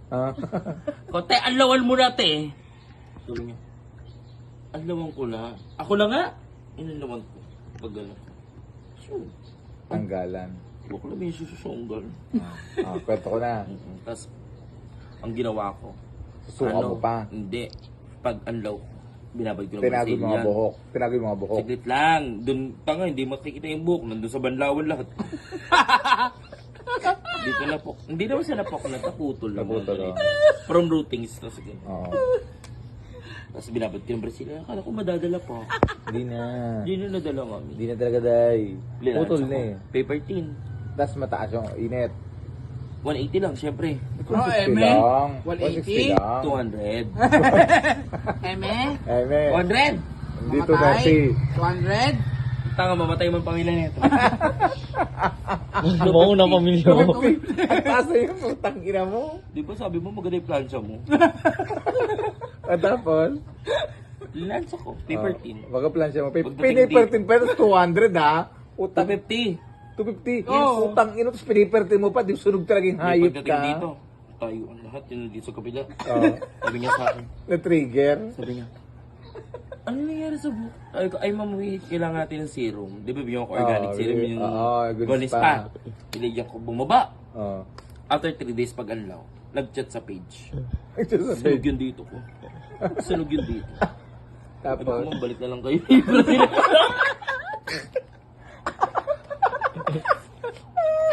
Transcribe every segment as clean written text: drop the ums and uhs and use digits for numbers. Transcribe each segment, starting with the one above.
Ah. Kote, anlawan mo na, te. Sabi niya, anlawan ko na. Ako na nga. Inanlawan ko. Paggalan ko. So, Tanggalan. huwag ko na may sususunggal. Kwento ko na. Tapos, ang ginawa ko, Susuka mo pa. Hindi. Pag anlaw ko, binabad ko ng Tinago yung mga Brazilian. buhok. Tinago yung mga buhok. Saglit lang. Doon, tanga, hindi makikita yung buhok. Nandun sa banlawan lahat. Dito na po. Hindi naman siya napok na. Naputol lang. Naputol, oh. From routings. Tapos, Oo. tapos binabad ko ng Brazilian. Akala ko madadala pa. Hindi na. Hindi na nadala kami. Hindi na talaga, day. Linansa Putol ko. na eh. Paper tin. Tapos mataas yung init. 180 lang, syempre. 160 eme? lang. 180? 160 lang. 200. Eme? Eme. 100! Hindi 230. 200? Tanga, mamatay mo ang pamilya nito. Mo na pamilya mo. Ang taas na yung putang ina mo. Di ba sabi mo maganda yung plancha mo? At tapos, Lansa ko, paper tin. magka-plan siya mo. Pagdating Pinipertin pa ito, 200 ha. Utang 250. 250. Oo. Utang ino, tapos pinipertin mo pa. Di sunog talagang hayop Pagdating ka. dito, tayo ang lahat, yun dito sa kabila. Oo. Sabi niya sa akin, Na-trigger. sabi niya, ano nangyari sa buhok? Ay, ay ma'am, kailangan natin ng serum. Di ba bigyan ko organic Oo, serum yung good Gonis spa. pa. Binigyan ko, bumaba. Oo. After 3 days pag anlaw, nag-chat sa page. Just Sunog yun dito ko. Sunog yun dito. Sabi ko, Tapos, ma'am, balik na lang kayo.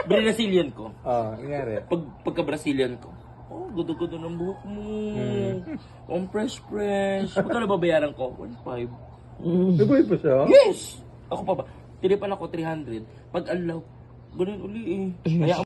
Brazilian ko. nangyari. Pagka-Brazilian ko, oh, gudo-gudo ng buhok mo. Ang fresh-fresh. Magkano babayaran ko? 1.5. Nagawin pa siya? Yes! Ako pa ba? Tinipan ako 300. Pag alaw, ganun uli eh. Kaya